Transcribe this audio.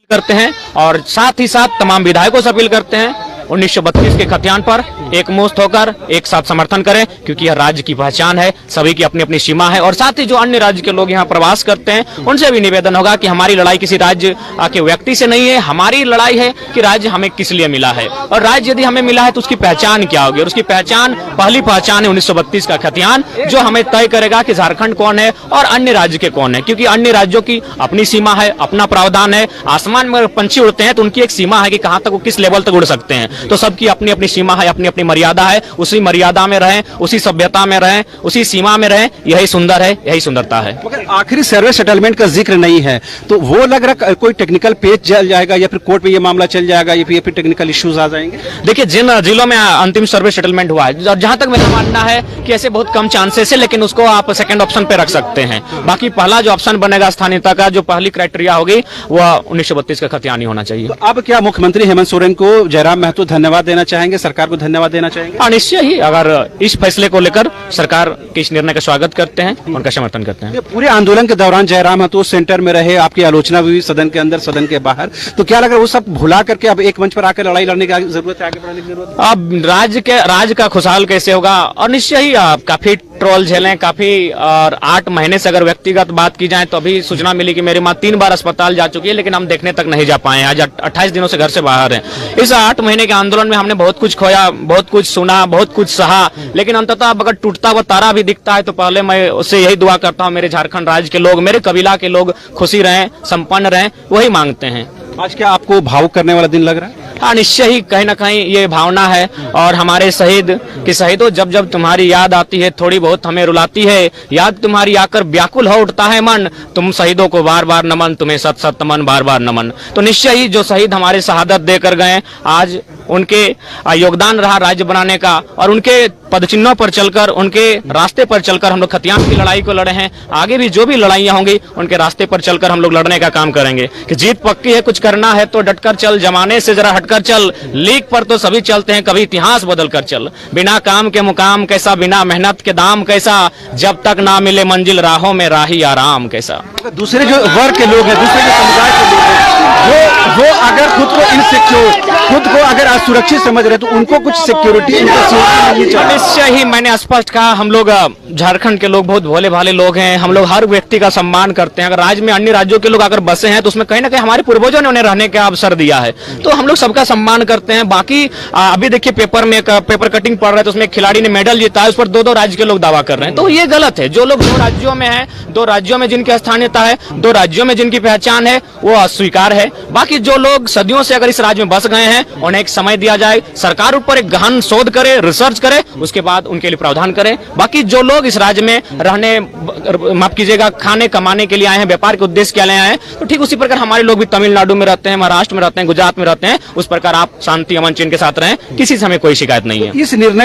करते हैं और साथ ही साथ तमाम विधायकों से अपील करते हैं 1932 के खतियान पर एकमुश्त होकर एक साथ समर्थन करें, क्योंकि यह राज्य की पहचान है, सभी की अपनी अपनी सीमा है। और साथ ही जो अन्य राज्य के लोग यहाँ प्रवास करते हैं उनसे भी निवेदन होगा कि हमारी लड़ाई किसी राज्य के व्यक्ति से नहीं है, हमारी लड़ाई है कि राज्य हमें किस लिए मिला है, और राज्य यदि हमें मिला है तो उसकी पहचान क्या होगी। और उसकी पहचान, पहली पहचान है 1932 का खतियान, जो हमें तय करेगा कि झारखंड कौन है और अन्य राज्य के कौन है, क्योंकि अन्य राज्यों की अपनी सीमा है, अपना प्रावधान है। आसमान में पंछी उड़ते हैं तो उनकी एक सीमा है कि कहां तक वो किस लेवल तक उड़ सकते हैं, तो सबकी अपनी अपनी सीमा है, अपनी अपनी मर्यादा है। उसी मर्यादा में रहें, उसी सभ्यता में रहें, उसी सीमा में रहें, यही सुंदर है, यही सुंदरता है। मगर आखिरी सर्वे सेटलमेंट का जिक्र नहीं है, तो वो लग रहा कोई टेक्निकल पेज चल जाएगा या फिर कोर्ट में ये मामला चल जाएगा या फिर टेक्निकल इश्यूज आ जाएंगे। देखिए, जिन जिलों में अंतिम सर्वे सेटलमेंट हुआ है, और जहां तक मेरा मानना है कि ऐसे बहुत कम चांसेस है, लेकिन उसको आप सेकंड ऑप्शन पे रख सकते हैं। बाकी पहला जो ऑप्शन बनेगा स्थानीयता का, जो पहली क्राइटेरिया होगी वह 1932 का खतियान ही होना चाहिए। तो अब क्या मुख्यमंत्री हेमंत सोरेन को जयराम महतो धन्यवाद देना चाहेंगे, सरकार को धन्यवाद देना चाहेंगे? हाँ, निश्चय ही। अगर इस फैसले को लेकर सरकार के इस निर्णय का स्वागत करते हैं, उनका समर्थन करते हैं। पूरे आंदोलन के दौरान जयराम महतो सेंटर में रहे, आपकी आलोचना हुई सदन के अंदर सदन के बाहर, तो क्या लग रहा है वो सब भुला करके अब एक मंच पर आकर लड़ाई लड़ने की जरूरत है, आगे बढ़ने की जरूरत है? अब राज्य का खुशहाल कैसे होगा, और निश्चय ही काफी ट्रोल झेलें, काफी, और 8 महीने से अगर व्यक्तिगत बात की जाए तो अभी सूचना मिली कि मेरी माँ 3 बार अस्पताल जा चुकी है, लेकिन हम देखने तक नहीं जा पाए हैं। आज 28 दिनों से घर से बाहर हैं। इस 8 महीने के आंदोलन में हमने बहुत कुछ खोया, बहुत कुछ सुना, बहुत कुछ सहा, लेकिन अंततः अब अगर टूटता हुआ तारा भी दिखता है तो पहले मैं उससे यही दुआ करता हूँ मेरे झारखंड राज्य के लोग, मेरे कबीला के लोग खुशी रहें, संपन्न रहें, वही मांगते हैं। आज क्या आपको भावुक करने वाला दिन लग रहा है? हाँ, निश्चय ही कहीं ना कहीं ये भावना है। और हमारे शहीद कि शहीदों, जब जब तुम्हारी याद आती है थोड़ी बहुत हमें रुलाती है, याद तुम्हारी आकर व्याकुल हो उठता है मन, तुम शहीदों को बार बार नमन, तुम्हें सत सत नमन, बार बार नमन। तो निश्चय ही जो शहीद हमारे शहादत देकर गए, आज उनके योगदान रहा राज्य बनाने का, और उनके पदचिन्हों पर चलकर, उनके रास्ते पर चलकर हम लोग खतियान की लड़ाई को लड़े हैं। आगे भी जो भी लड़ाइयां होंगी उनके रास्ते पर चलकर हम लोग लड़ने का काम करेंगे कि जीत पक्की है, कुछ करना है तो डटकर चल, जमाने से जरा हटकर चल, लीक पर तो सभी चलते हैं, कभी इतिहास बदल कर चल। बिना काम के मुकाम कैसा, बिना मेहनत के दाम कैसा, जब तक ना मिले मंजिल राहों में राही आराम कैसा। दूसरे जो वर्ग के लोग हैं, दूसरे जो समुदाय के लोग हैं, वो अगर खुद को इनसिक्योर, खुद को अगर असुरक्षित समझ रहे तो उनको कुछ सिक्योरिटी मिलनी चाहिए। निश्चय ही, मैंने स्पष्ट कहा, हम लोग झारखंड के लोग बहुत भोले भाले लोग हैं, हम लोग हर व्यक्ति का सम्मान करते हैं। अगर राज्य में अन्य राज्यों के लोग अगर बसे हैं तो उसमें कहीं ना कहीं हमारे पूर्वजों ने उन्हें रहने का अवसर दिया है, तो हम लोग सबका सम्मान करते हैं। बाकी अभी देखिए पेपर में पेपर कटिंग पढ़ रहे हैं तो उसमें खिलाड़ी ने मेडल जीता है, उस पर 2-2 राज्य के लोग दावा कर रहे हैं, तो ये गलत है। जो लोग 2 राज्यों में हैं, 2 राज्यों में जिनकी स्थानीयता है, 2 राज्यों में जिनकी पहचान है, वो अस्वीकार है। बाकी जो लोग सदियों से अगर इस राज्य में बस गए हैं, उन्हें एक समय दिया जाए, सरकार ऊपर एक गहन शोध करे, रिसर्च करे, उसके बाद उनके लिए प्रावधान करे। बाकी जो लोग इस राज्य में रहने, माफ कीजिएगा, खाने कमाने के लिए आए हैं, व्यापार के उद्देश्य के लिए आए हैं, तो ठीक उसी प्रकार हमारे लोग भी तमिलनाडु में रहते हैं, महाराष्ट्र में रहते हैं, गुजरात में रहते हैं, उस प्रकार आप शांति अमन चैन के साथ रहें, किसी से हमें कोई शिकायत नहीं है। इस निर्णय